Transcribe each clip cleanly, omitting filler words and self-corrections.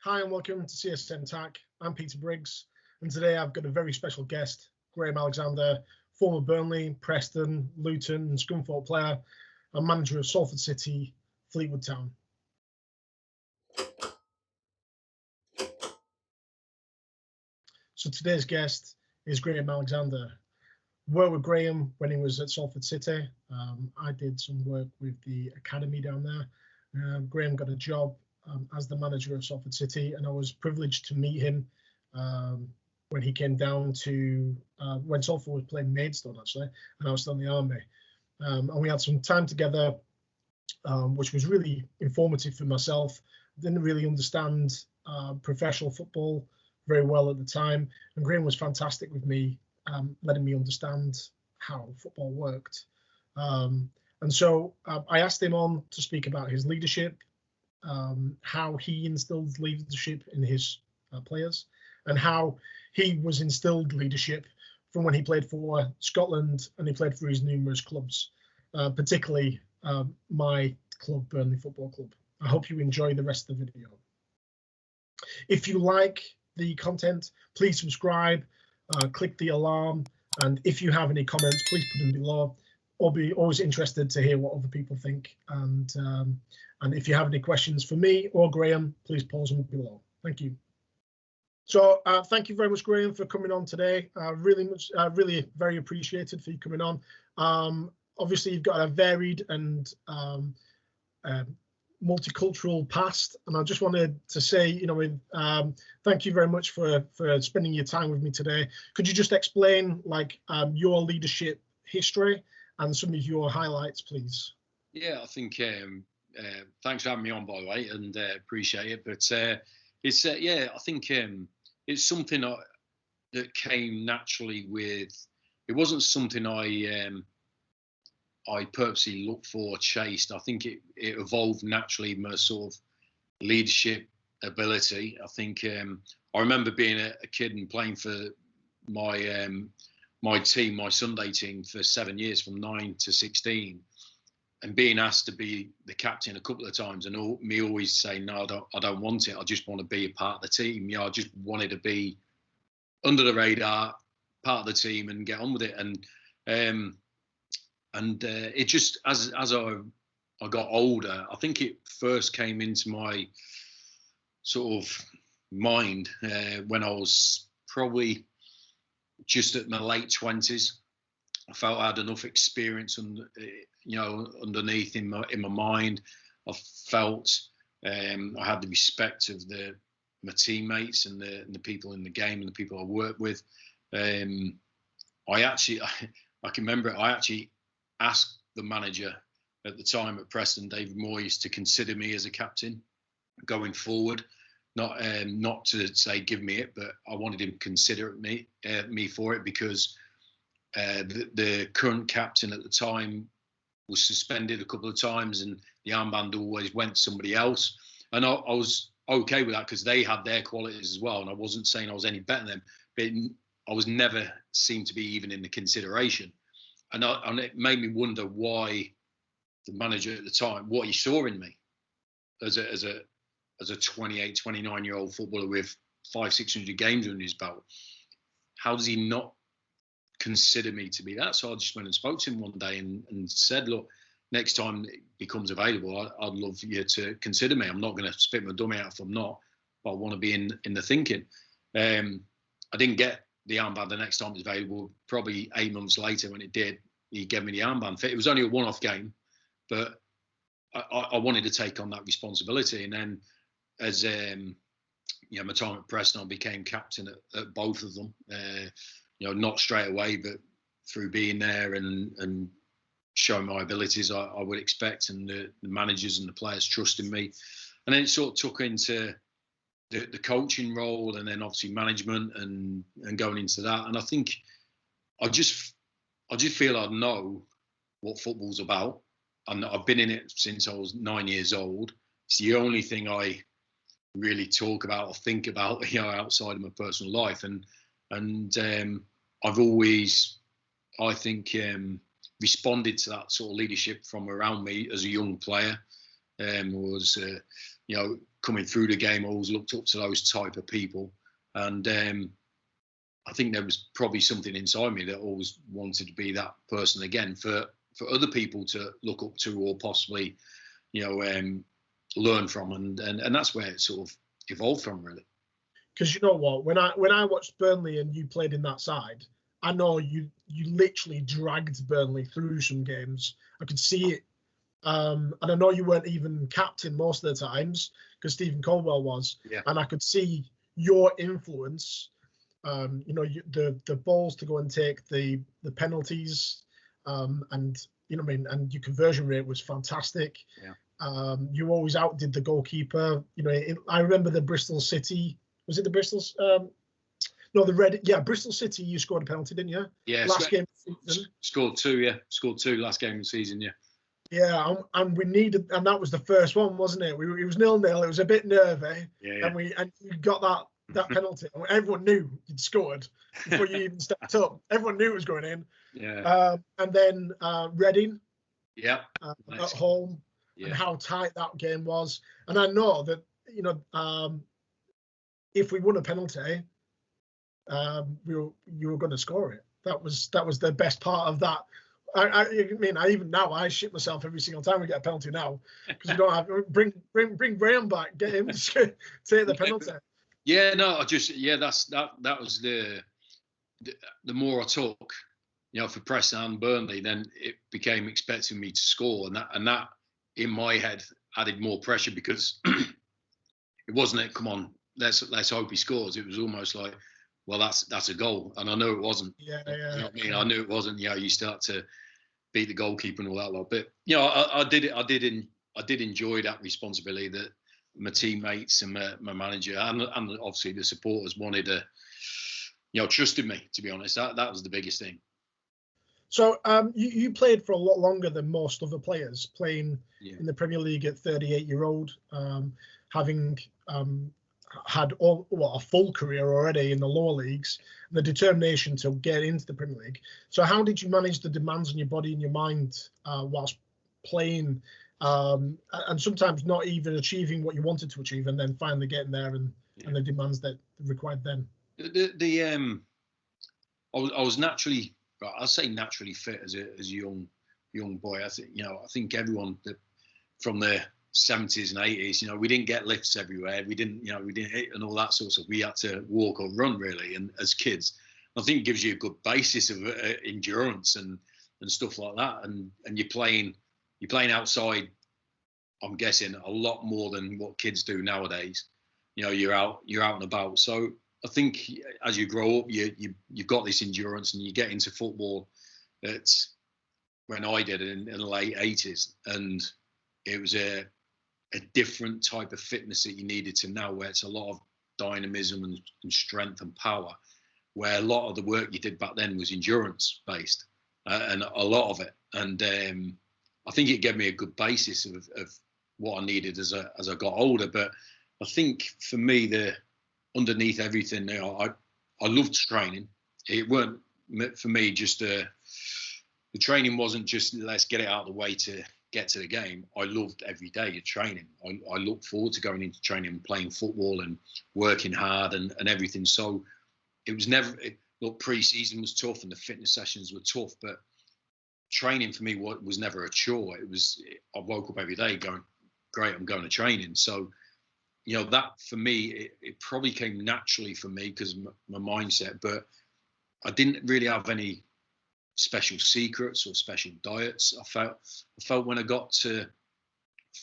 Hi and welcome to CSM TAC. I'm Peter Briggs, and today I've got a very special guest, Graham Alexander, former Burnley, Preston, Luton and Scunthorpe player and manager of Salford City, Fleetwood Town. So today's guest is Graham Alexander. Worked with Graham when he was at Salford City. I did some work with the academy down there. Graham got a job as the manager of Salford City, and I was privileged to meet him when he came down to when Salford was playing Maidstone actually, and I was still in the army, and we had some time together, which was really informative for myself. Didn't really understand professional football very well at the time, and Graham was fantastic with me, letting me understand how football worked. And so I asked him on to speak about his leadership, how he instilled leadership in his players, and how he was instilled leadership from when he played for Scotland and he played for his numerous clubs, particularly my club, Burnley Football Club. I hope you enjoy the rest of the video. If you like the content, please subscribe, click the alarm, and if you have any comments, please put them below. I'll be always interested to hear what other people think, and if you have any questions for me or Graham, please pose them below. Thank you. So thank you very much, Graham, for coming on today. Really very appreciated for you coming on. Obviously, you've got a varied and multicultural past, and I just wanted to say, thank you very much for spending your time with me today. Could you just explain your leadership history and some of your highlights, please? Yeah, I think thanks for having me on, by the way, and appreciate it. But it's I think it's something that came naturally with. It wasn't something I purposely looked for, chased. I think it evolved naturally, my sort of leadership ability. I think I remember being a kid and playing for my my team, my Sunday team, for 7 years, from 9 to 16, and being asked to be the captain a couple of times, and me always saying, no, I don't want it. I just want to be a part of the team. I just wanted to be under the radar, part of the team, and get on with it. And it just, as I got older, I think it first came into my sort of mind when I was probably just at my late 20s. I felt I had enough experience, underneath in my mind. I felt I had the respect of my teammates and the people in the game and the people I work with. I can remember I actually asked the manager at the time at Preston, David Moyes, to consider me as a captain going forward. Not to say give me it, but I wanted him to consider me for it, because the current captain at the time was suspended a couple of times, and the armband always went to somebody else. And I was okay with that, because they had their qualities as well, and I wasn't saying I was any better than them, but I was never seemed to be even in the consideration. And it made me wonder why the manager at the time, what he saw in me as a 28, 29-year-old footballer with 500-600 games under his belt. How does he not consider me to be that? So I just went and spoke to him one day and said, look, next time it becomes available, I'd love you to consider me. I'm not going to spit my dummy out if I'm not, but I want to be in the thinking. I didn't get the armband the next time it was available. Probably 8 months later, when it did, he gave me the armband. It was only a one-off game, but I wanted to take on that responsibility. And then, as my time at Preston, I became captain at both of them. Not straight away, but through being there and showing my abilities, I would expect, and the managers and the players trusting me. And then it sort of took into the coaching role, and then obviously management and going into that. And I think I just feel I know what football's about, and I've been in it since I was 9 years old. It's the only thing I really talk about or think about, outside of my personal life. And I've always, I think, responded to that sort of leadership from around me as a young player. coming through the game, I always looked up to those type of people. And I think there was probably something inside me that always wanted to be that person again for other people to look up to or possibly, learn from. And that's where it sort of evolved from, really. Because you know what, when I watched Burnley and you played in that side, I know you literally dragged Burnley through some games. I could see it. And I know you weren't even captain most of the times because Stephen Colwell was. Yeah. And I could see your influence. The balls to go and take the penalties, and and your conversion rate was fantastic. Yeah. You always outdid the goalkeeper. I remember the Bristol City. Was it the Bristol's? No, the Red. Yeah, Bristol City. You scored a penalty, didn't you? Yeah. Last game of the season. Scored two. Yeah, scored two last game of the season. Yeah. Yeah, and we needed, and that was the first one, wasn't it? It was 0-0. It was a bit nervy, Yeah. and you got that penalty. Everyone knew you'd scored before you even stepped up. Everyone knew it was going in. Yeah. And then Reading. Yeah. At home, and how tight that game was. And I know that if we won a penalty, you were going to score it. That was the best part of that. I even now I shit myself every single time we get a penalty now because you don't have bring Graham back, get him to take the penalty. Yeah, no, that was the more I took, for Preston and Burnley, then it became expecting me to score, and that in my head added more pressure because it wasn't come on, let's hope he scores. It was almost like, well, that's a goal, and I know it wasn't. Yeah. You know what I mean? I knew it wasn't. You start to beat the goalkeeper and all that lot. But I did enjoy that responsibility that my teammates and my manager and obviously the supporters wanted to, trusted me. To be honest, that was the biggest thing. So you played for a lot longer than most other players, playing in the Premier League at 38-year-old, having had a full career already in the lower leagues, and the determination to get into the Premier League. So how did you manage the demands on your body and your mind whilst playing, and sometimes not even achieving what you wanted to achieve, and then finally getting there and the demands that required then? I was naturally, I'll say naturally fit as a young boy. I think everyone that from the 70s and 80s, we didn't get lifts everywhere. We didn't hit and all that sort of stuff. We had to walk or run really. And as kids, I think it gives you a good basis of endurance and stuff like that. And you're playing outside, I'm guessing, a lot more than what kids do nowadays. You're out and about. So I think as you grow up, you've got this endurance and you get into football. That's when I did it in the late 80s, and it was a different type of fitness that you needed to now, where it's a lot of dynamism and strength and power, where a lot of the work you did back then was endurance based, and a lot of it. And I think it gave me a good basis of what I needed as I got older. But I think for me, underneath everything, I loved training. It weren't for me just the training wasn't just let's get it out of the way to get to the game. I loved every day of training. I looked forward to going into training and playing football and working hard and everything. So it was never, pre-season was tough and the fitness sessions were tough, but training for me was never a chore. I woke up every day going, great, I'm going to training. So, that for me, it probably came naturally for me because my mindset, but I didn't really have any special secrets or special diets. I felt when I got to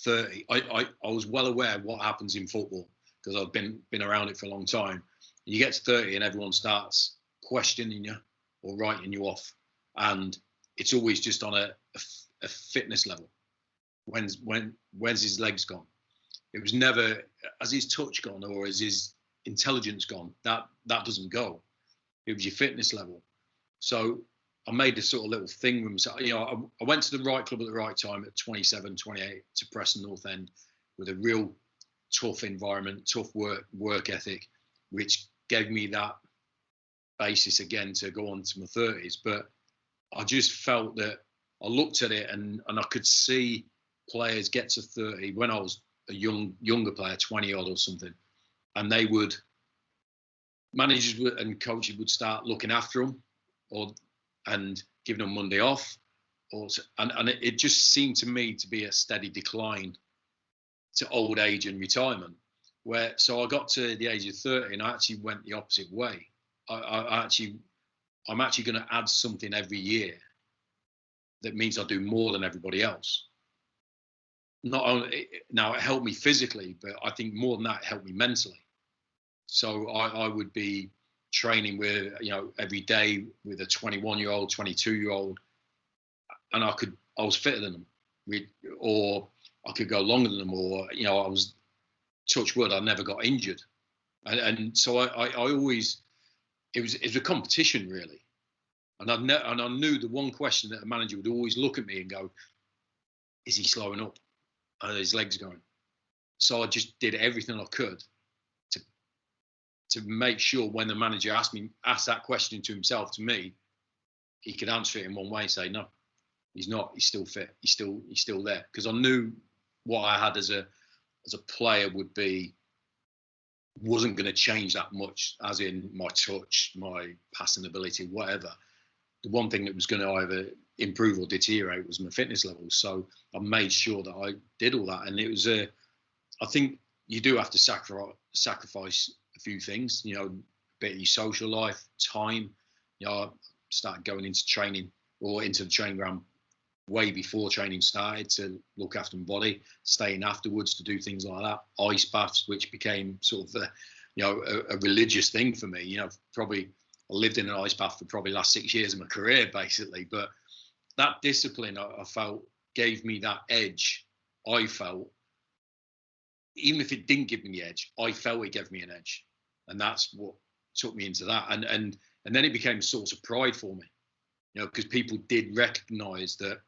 30, I was well aware of what happens in football because I've been around it for a long time. You get to 30 and everyone starts questioning you or writing you off, and it's always just on a fitness level. When's his legs gone? It was never has his touch gone or has his intelligence gone. That doesn't go. It was your fitness level. So I made this sort of little thing with myself. I went to the right club at the right time at 27, 28 to Preston North End with a real tough environment, tough work ethic, which gave me that basis again to go on to my 30s. But I just felt that I looked at it and I could see players get to 30 when I was a younger player, 20 odd or something, and managers and coaches would start looking after them, and giving them Monday off, and it just seemed to me to be a steady decline to old age and retirement. So I got to the age of 30 and I actually went the opposite way. I'm actually going to add something every year that means I do more than everybody else. Not only now it helped me physically, but I think more than that, it helped me mentally. So I would be training with, every day with a 21-year-old, 22-year-old, and I was fitter than them, or I could go longer than them, or I was, touch wood, I never got injured, and so I always, it was a competition really, and I knew the one question that a manager would always look at me and go, is he slowing up? Are his legs going? So I just did everything I could to make sure when the manager asked that question to himself, to me, he could answer it in one way, say no, he's not. He's still fit. He's still there, because I knew what I had as a player wasn't going to change that much, as in my touch, my passing ability, whatever. The one thing that was going to either improve or deteriorate was my fitness levels. So I made sure that I did all that, and it was I think you do have to sacrifice a few things, a bit of your social life, time. I started going into training or into the training ground way before training started to look after my body, staying afterwards to do things like that. Ice baths, which became sort of a religious thing for me. Probably I lived in an ice bath for probably the last 6 years of my career, basically. But that discipline, I felt, gave me that edge. I felt, even if it didn't give me the edge, I felt it gave me an edge, and that's what took me into that. And then it became a source of pride for me, because people did recognise that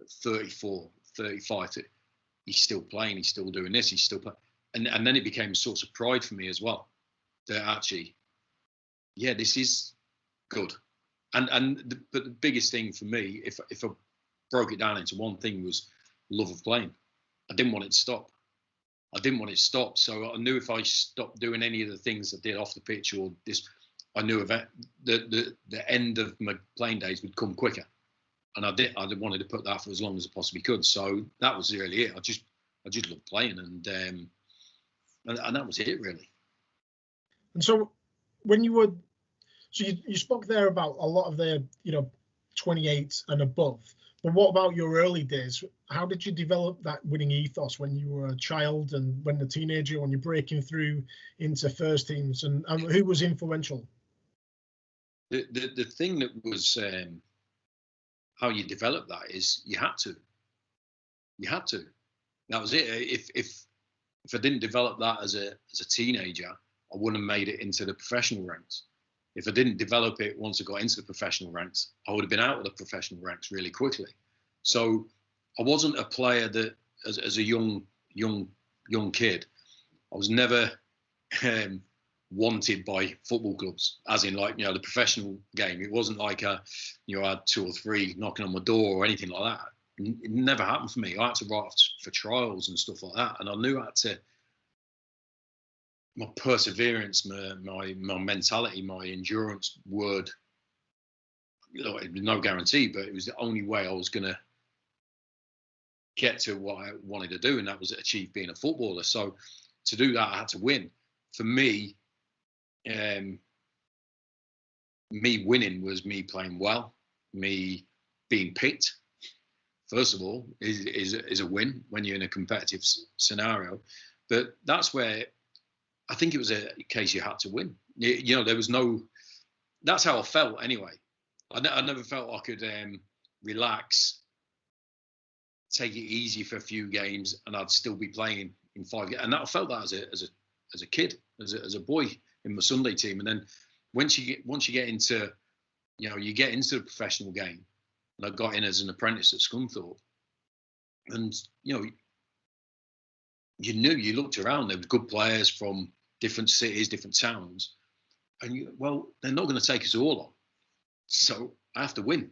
at 34, 35, he's still playing, he's still doing this, he's still playing. And then it became a source of pride for me as well, that actually, yeah, this is good. But the biggest thing for me, if I broke it down into one thing, was love of playing. I didn't want it to stop. So I knew if I stopped doing any of the things I did off the pitch or this, I knew the end of my playing days would come quicker. And I wanted to put that for as long as I possibly could. So that was really it. I just loved playing, and that was it really. And so when you were, so you spoke there about a lot of the 28 and above, but what about your early days? How did you develop that winning ethos when you were a child and when a teenager, when you're breaking through into first teams, and who was influential? The thing that was how you develop that is you had to. That was it. If I didn't develop that as a teenager, I wouldn't have made it into the professional ranks. If I didn't develop it once I got into the professional ranks, I would have been out of the professional ranks really quickly. So I wasn't a player that, as a young kid, I was never wanted by football clubs, as in the professional game. It wasn't like I had 2 or 3 knocking on my door or anything like that. It never happened for me. I had to write for trials and stuff like that, and I knew I had to. My perseverance, my mentality, my endurance would, no guarantee, but it was the only way I was going to get to what I wanted to do, and that was achieve being a footballer. So to do that, I had to win. For me, me winning was me playing well, me being picked. First of all, is a win when you're in a competitive scenario, but that's where. I think it was a case you had to win. There was no. That's how I felt anyway. I never felt I could relax, take it easy for a few games, and I'd still be playing in 5 games. And I felt that as a kid, as a boy in my Sunday team. And then once you get into, you get into the professional game. And I got in as an apprentice at Scunthorpe, and you looked around. There were good players from different cities, different towns, and they're not going to take us all on. So I have to win.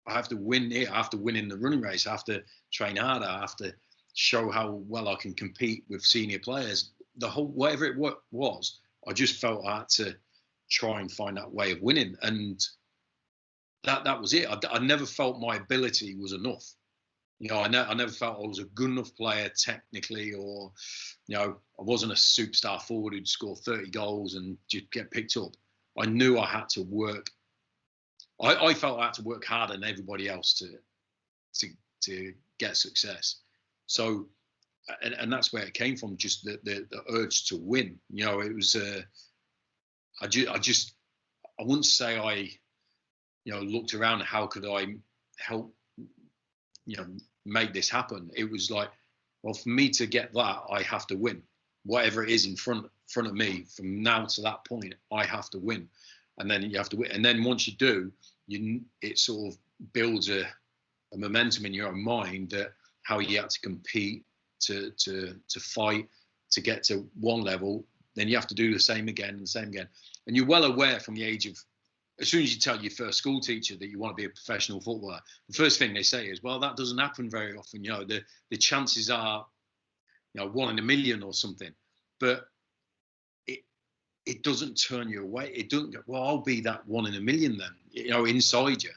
I have to win here. I have to win in the running race. I have to train harder. I have to show how well I can compete with senior players. The whole, whatever it was, I just felt I had to try and find that way of winning, and that was it. I never felt my ability was enough. You know, I never felt I was a good enough player technically, or, you know, I wasn't a superstar forward who'd score 30 goals and just get picked up. I knew I had to work. I felt I had to work harder than everybody else to get success. So, and that's where it came from, just the urge to win. You know, it was, I wouldn't say I, you know, looked around, how could I help, you know, make this happen. It was like, well, for me to get that, I have to win. Whatever it is in front of me, from now to that point, I have to win. And then you have to win. And then once you do, it sort of builds a momentum in your own mind that how you have to compete, to fight, to get to one level. Then you have to do the same again and the same again. And you're well aware from the age of, as soon as you tell your first school teacher that you want to be a professional footballer, the first thing they say is, well, that doesn't happen very often. You know, the chances are, you know, 1 in a million or something. But it doesn't turn you away. It doesn't go, well, I'll be that 1 in a million then, you know, inside you.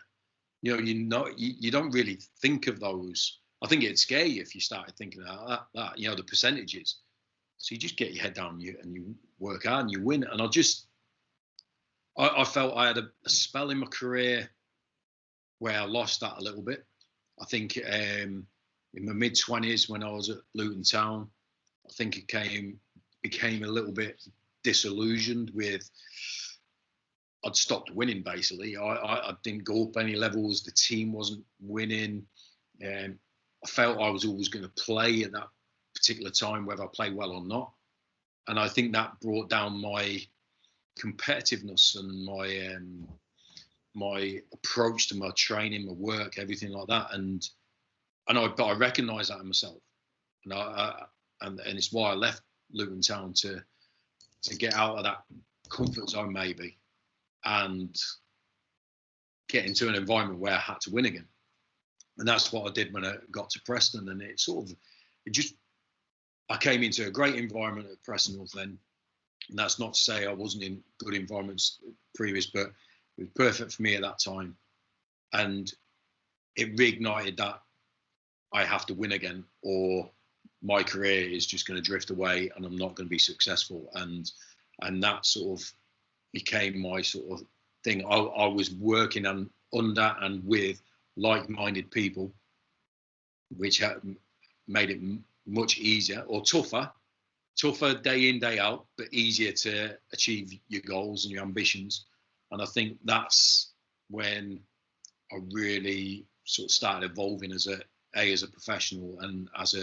You don't really think of those. I think it'd scare you if you started thinking about that, you know, the percentages. So you just get your head down and you work hard and you win. And I felt I had a spell in my career where I lost that a little bit. I think in my mid-20s, when I was at Luton Town, I think it became a little bit disillusioned with, I'd stopped winning basically. I didn't go up any levels. The team wasn't winning. I felt I was always going to play at that particular time, whether I play well or not. And I think that brought down my competitiveness and my approach to my training, my work, everything like that. But I recognise that in myself, and it's why I left Luton Town to get out of that comfort zone maybe, and get into an environment where I had to win again. And that's what I did when I got to Preston. And I came into a great environment at Preston North End. And that's not to say I wasn't in good environments previous, but it was perfect for me at that time. And it reignited that I have to win again, or my career is just going to drift away and I'm not going to be successful. And that sort of became my sort of thing. I was working under and with like-minded people, which made it much easier, or tougher day in, day out, but easier to achieve your goals and your ambitions. And I think that's when I really sort of started evolving as a professional and as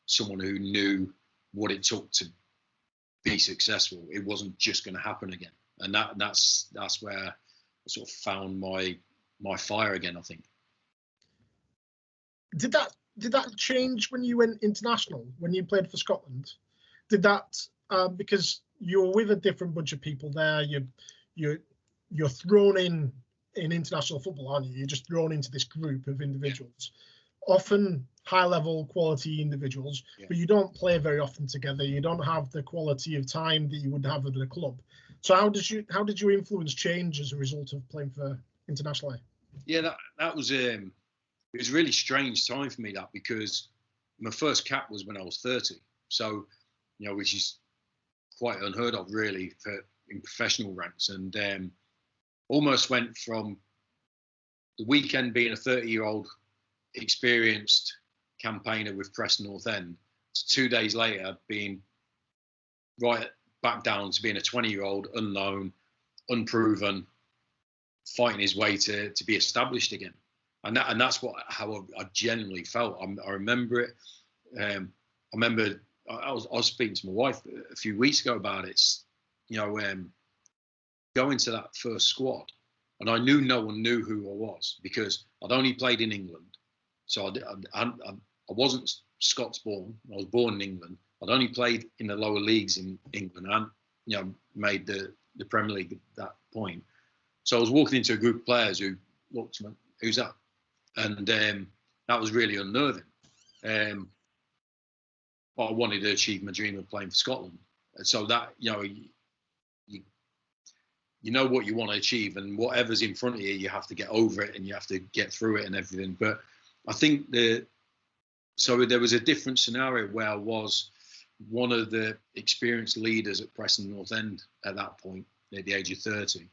someone who knew what it took to be successful. It wasn't just going to happen again. And that's where I sort of found my fire again, I think. Did that change when you went international, when you played for Scotland? Did that because you're with a different bunch of people there, you're thrown in international football, aren't you? You're just thrown into this group of individuals, often high-level quality individuals, but you don't play very often together. You don't have the quality of time that you would have at a club. So how did your influence change as a result of playing for internationally? Yeah, that was it was a really strange time for me, that, because my first cap was when I was 30. So, you know, which is quite unheard of really in professional ranks, and almost went from the weekend being a 30-year-old experienced campaigner with Preston North End to 2 days later being right back down to being a 20-year-old, unknown, unproven, fighting his way to be established again. And that's how I genuinely felt. I remember it. I remember I was speaking to my wife a few weeks ago about it. You know, going to that first squad, and I knew no one knew who I was because I'd only played in England. So I wasn't Scots born. I was born in England. I'd only played in the lower leagues in England and, you know, made the Premier League at that point. So I was walking into a group of players who looked to me, who's that? And that was really unnerving. but I wanted to achieve my dream of playing for Scotland. And so that, you know what you want to achieve, and whatever's in front of you, you have to get over it and you have to get through it and everything. But I think so there was a different scenario where I was one of the experienced leaders at Preston North End at that point, at the age of 30.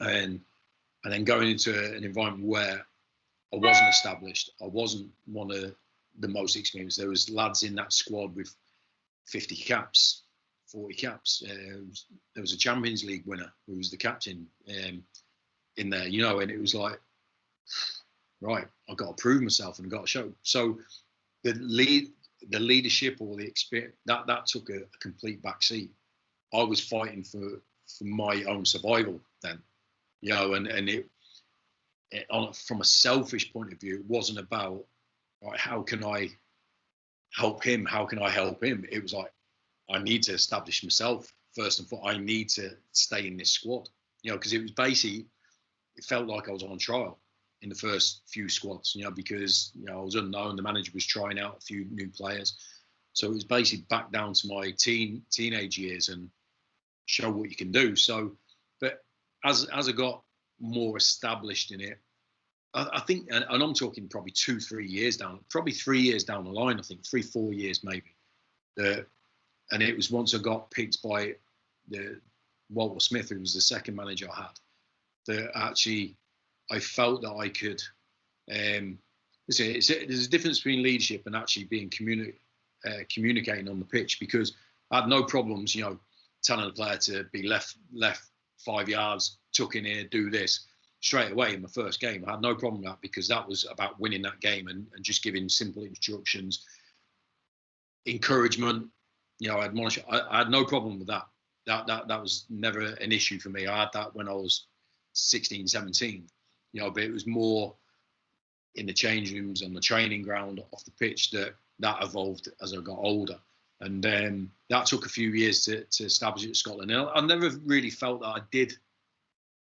And then going into an environment where I wasn't established, I wasn't one of the most experienced. There was lads in that squad with 50 caps, 40 caps. There was a Champions League winner who was the captain in there, and it was like, right, I've got to prove myself and I've got to show. So the leadership or the experience, that took a complete backseat. I was fighting for my own survival then, and it from a selfish point of view, it wasn't about, right, how can I help him? How can I help him? It was like, I need to establish myself first and foremost. I need to stay in this squad, because it was basically, it felt like I was on trial in the first few squads, because, I was unknown. The manager was trying out a few new players. So it was basically back down to my teenage years and show what you can do. So, but as I got more established in it, I think, and I'm talking probably 2-3 years down, probably 3 years down the line, I think 3-4 years maybe. And it was once I got picked by the Walter Smith, who was the second manager I had, that actually I felt that I could. There's a difference between leadership and actually being communicating on the pitch, because I had no problems, telling a player to be left 5 yards, tuck in here, do this. Straight away in my first game, I had no problem with that, because that was about winning that game and just giving simple instructions, encouragement. Admonish. I had no problem with that. That was never an issue for me. I had that when I was 16, 17. But it was more in the change rooms, on the training ground, off the pitch, that evolved as I got older. And that took a few years to establish it in Scotland. And I never really felt that I did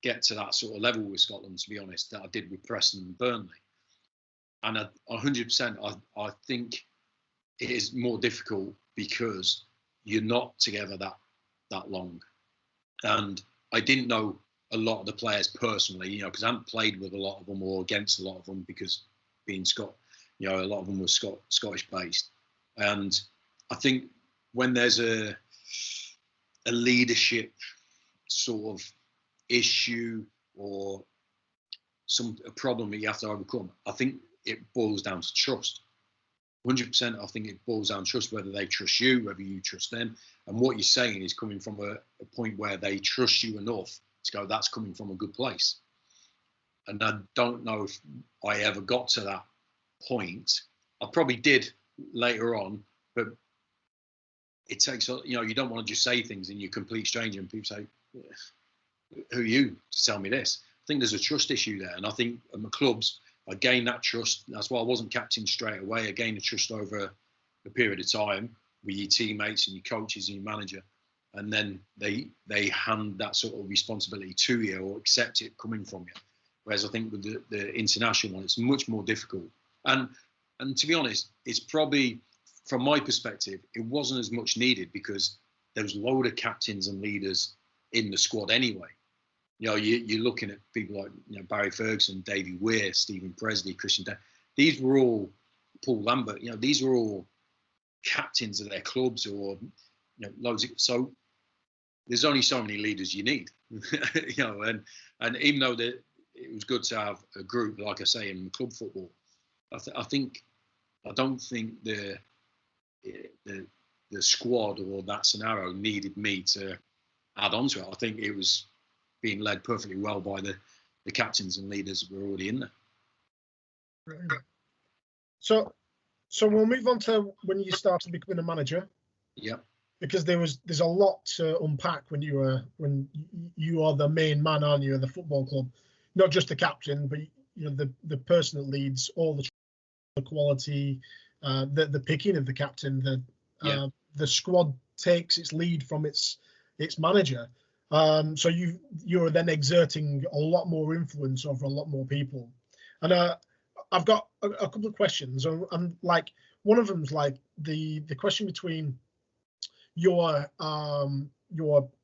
get to that sort of level with Scotland, to be honest, that I did with Preston and Burnley. And 100%, I think it is more difficult because you're not together that long. And I didn't know a lot of the players personally, because I hadn't played with a lot of them or against a lot of them, because being a lot of them were Scottish based. And I think when there's a leadership sort of issue or a problem that you have to overcome, I think it boils down to trust. 100%, I think it boils down to trust, whether they trust you, whether you trust them. And what you're saying is coming from a point where they trust you enough to go, that's coming from a good place. And I don't know if I ever got to that point. I probably did later on, but it takes, you don't want to just say things and you're a complete stranger and people say, who are you to tell me this? I think there's a trust issue there. And I think at my clubs, I gained that trust. That's why I wasn't captain straight away. I gained the trust over a period of time with your teammates and your coaches and your manager. And then they hand that sort of responsibility to you or accept it coming from you. Whereas I think with the international one, it's much more difficult. And to be honest, it's probably, from my perspective, it wasn't as much needed because there was a load of captains and leaders in the squad anyway. You're looking at people like Barry Ferguson, Davy Weir, Stephen Presley, Christian Dan. These were all, Paul Lambert. These were all captains of their clubs, or loads. So there's only so many leaders you need. And even though it was good to have a group, like I say, in club football, I don't think the squad or that scenario needed me to add on to it. I think it was being led perfectly well by the captains and leaders that were already in there. So we'll move on to when you started becoming a manager. Yeah. Because there's a lot to unpack when you are the main man, aren't you, of the football club? Not just the captain, but the person that leads all the quality, the picking of the captain, the squad takes its lead from its manager. So you're then exerting a lot more influence over a lot more people. And I've got a couple of questions. And like, one of them's like the question between your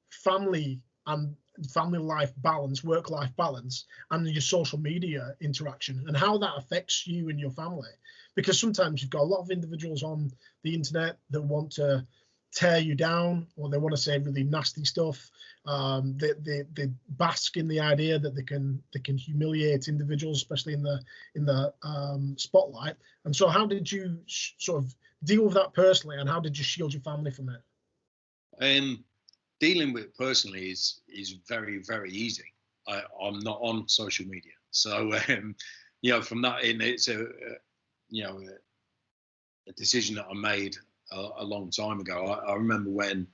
family and family life balance, work life balance, and your social media interaction, and how that affects you and your family. Because sometimes you've got a lot of individuals on the internet that want to tear you down, or they want to say really nasty stuff. They bask in the idea that they can humiliate individuals, especially in the spotlight. And so, how did you sort of deal with that personally, and how did you shield your family from it? Dealing with it personally is very, very easy. I'm not on social media, so from that in, it's a decision that I made a long time ago. I remember when,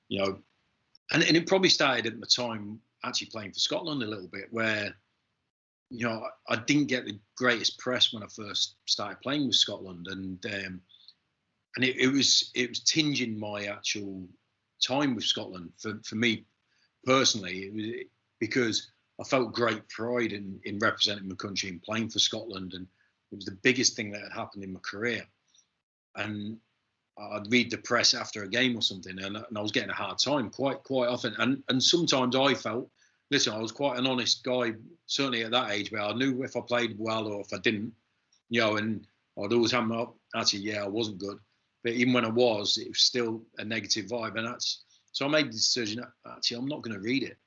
and it probably started at the time actually playing for Scotland a little bit, where I didn't get the greatest press when I first started playing with Scotland, and it was tinging my actual time with Scotland for me personally. It was because I felt great pride in representing my country and playing for Scotland, and it was the biggest thing that had happened in my career. And I'd read the press after a game or something, and I was getting a hard time quite often. And sometimes I felt, listen, I was quite an honest guy, certainly at that age, where I knew if I played well or if I didn't, and I'd always have my, actually, yeah, I wasn't good. But even when I was, it was still a negative vibe. And so I made the decision, actually, I'm not going to read it,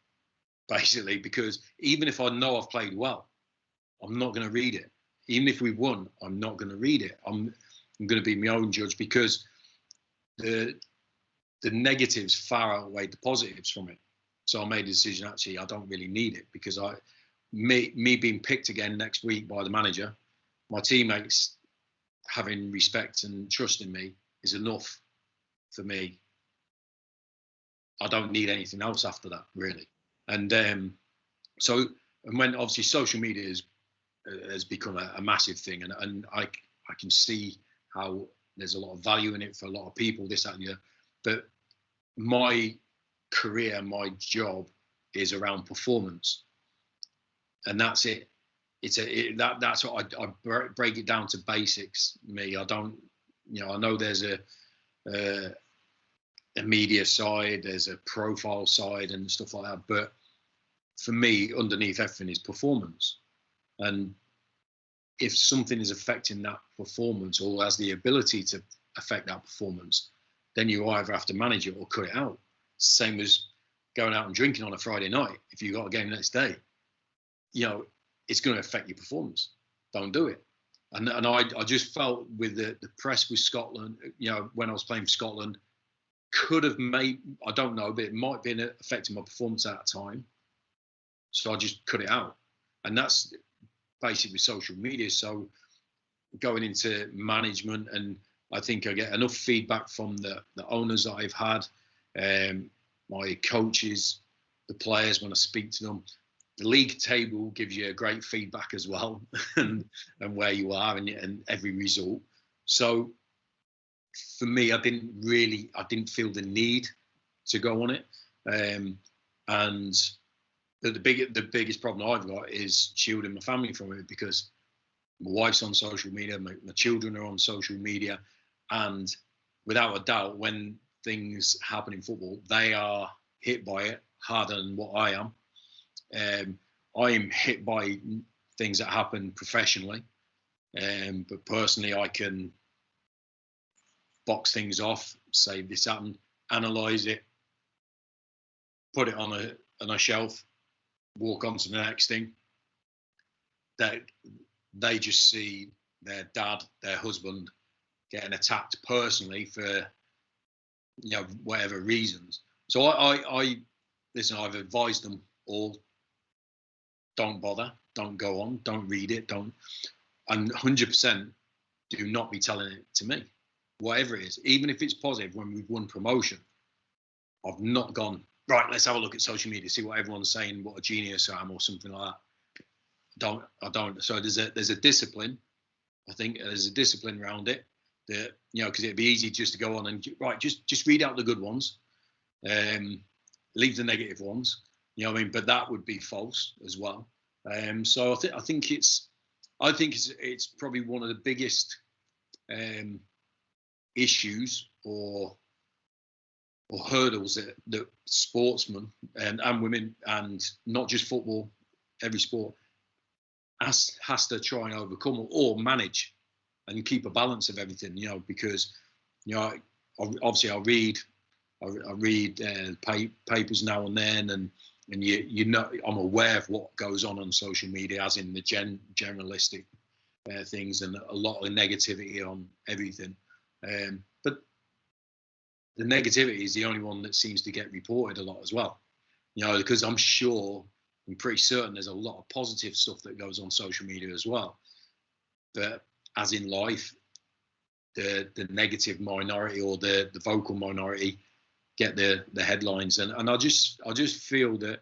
basically, because even if I know I've played well, I'm not going to read it. Even if we won, I'm not going to read it. I'm going to be my own judge, because the negatives far outweigh the positives from it. So I made a decision, actually, I don't really need it, because me being picked again next week by the manager, my teammates having respect and trust in me is enough for me. I don't need anything else after that, really. And when obviously social media has become a massive thing, and I can see how there's a lot of value in it for a lot of people, this, that, and the other. But my career, my job is around performance, and that's it. That's what I break it down to basics. Me, I don't, I know there's a media side, there's a profile side and stuff like that, but for me, underneath everything is performance. And if something is affecting that performance, or has the ability to affect that performance, then you either have to manage it or cut it out. Same as going out and drinking on a Friday night. If you've got a game next day, it's going to affect your performance. Don't do it. And I just felt with the press with Scotland, when I was playing for Scotland, could have made, I don't know, but it might have been affecting my performance at that time. So I just cut it out. And that's basically with social media. So going into management, and I think I get enough feedback from the owners that I've had, my coaches, the players when I speak to them. The league table gives you a great feedback as well, and where you are and every result. So for me, I didn't feel the need to go on it. And the biggest problem I've got is shielding my family from it, because my wife's on social media, my children are on social media, and without a doubt, when things happen in football, they are hit by it harder than what I am. I am hit by things that happen professionally, but personally, I can box things off, say this happened, analyse it, put it on a shelf, walk on to the next thing. That they just see their dad, their husband, getting attacked personally for whatever reasons. So I listen. I've advised them all: don't bother, don't go on, don't read it, don't, and 100% do not be telling it to me, whatever it is, even if it's positive. When we've won promotion, I've not gone, right, let's have a look at social media, see what everyone's saying, what a genius I am, or something like that. I don't. So there's a discipline. I think there's a discipline around it, that because it'd be easy just to go on and just read out the good ones, leave the negative ones. What I mean? But that would be false as well. So I think it's probably one of the biggest issues or hurdles that sportsmen and women, and not just football, every sport has to try and overcome or manage and keep a balance of everything, because, obviously I read papers now and then, and I'm aware of what goes on social media, as in the generalistic things, and a lot of negativity on everything. But the negativity is the only one that seems to get reported a lot as well, because I'm pretty certain there's a lot of positive stuff that goes on social media as well. But as in life, the negative minority or the vocal minority get the headlines, and I just feel that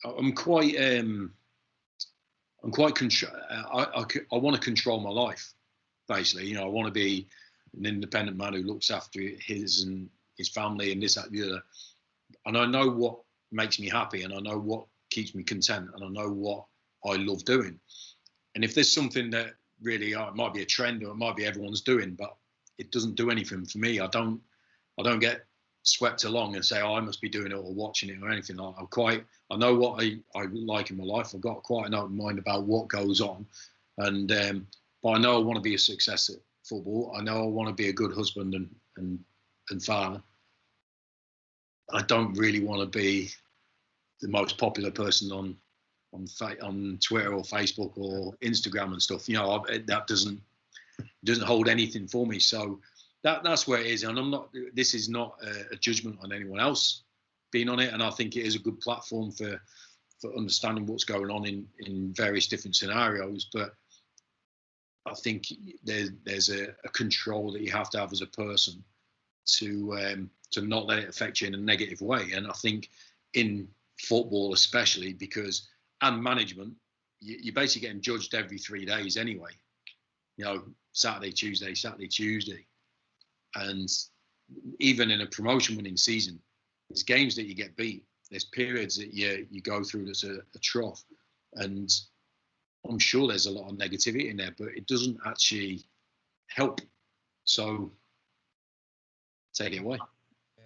I'm quite I want to control my life, basically. I want to be an independent man who looks after his and his family and this, that, the other. And I know what makes me happy, and I know what keeps me content, and I know what I love doing. And if there's something that really, it might be a trend, or it might be everyone's doing, but it doesn't do anything for me, I don't get swept along and say, I must be doing it or watching it or anything. I know what I like in my life. I've got quite an open mind about what goes on, and but I know I want to be a success at football. I know I want to be a good husband and father. I don't really want to be the most popular person on Twitter or Facebook or Instagram and stuff. That doesn't hold anything for me. So that's where it is, and this is not a judgment on anyone else being on it, and I think it is a good platform for understanding what's going on in various different scenarios. But I think there's a control that you have to have as a person to not let it affect you in a negative way. And I think in football especially, and management, you're basically getting judged every 3 days anyway. Saturday, Tuesday. And even in a promotion winning season, there's games that you get beat. There's periods that you go through that's a trough. And I'm sure there's a lot of negativity in there, but it doesn't actually help. So take it away. Yeah.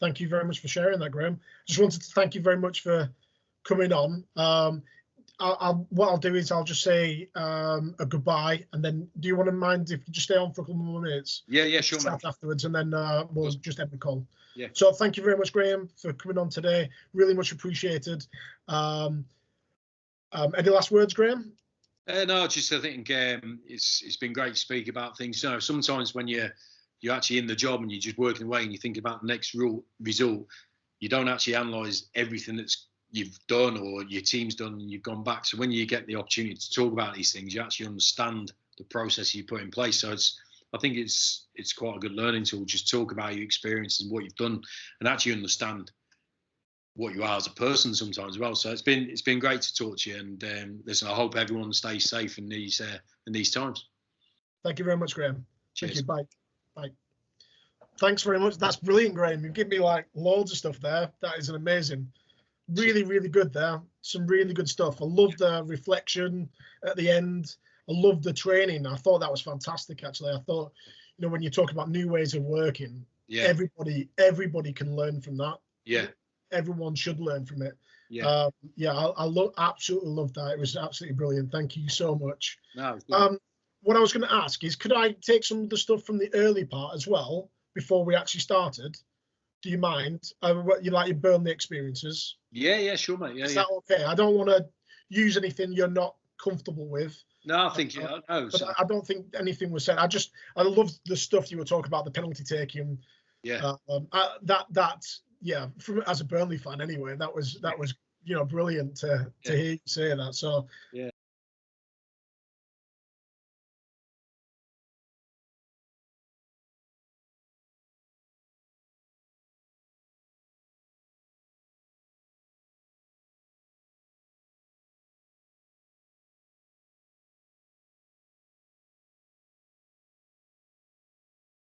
Thank you very much for sharing that, Graham. Just wanted to thank you very much for coming on. What I'll do is I'll just say a goodbye, and then do you want to mind if you just stay on for a couple more minutes? Yeah, sure. Afterwards, and then we'll just end the call. Yeah. So thank you very much, Graham, for coming on today. Really much appreciated. Any last words, Graham? No, just I think it's been great to speak about things. Sometimes when you're actually in the job and you're just working away and you think about the next result, you don't actually analyse everything that's you've done or your team's done and you've gone back. So when you get the opportunity to talk about these things, you actually understand the process you put in place. So I think it's quite a good learning tool. Just talk about your experiences and what you've done, and actually understand what you are as a person sometimes as well. So it's been great to talk to you, and listen, I hope everyone stays safe in these times. Thank you very much, Graham. Cheers. Thank you. Bye. Thanks very much. That's brilliant, Graham. You've given me loads of stuff there. That is amazing. Really, really good there. Some really good stuff. I love the reflection at the end. I love the training. I thought that was fantastic, actually. I thought, when you talk about new ways of working, everybody can learn from that. Yeah. Everyone should learn from it. Yeah. I absolutely love that. It was absolutely brilliant. Thank you so much. No, what I was going to ask is, could I take some of the stuff from the early part as well before we actually started? Do you mind? You like your Burnley experiences? Yeah, sure, mate. Is that okay? I don't want to use anything you're not comfortable with. No, I think I don't think anything was said. I love the stuff you were talking about, the penalty taking. Yeah. As a Burnley fan anyway, that was brilliant to hear you say that. So yeah.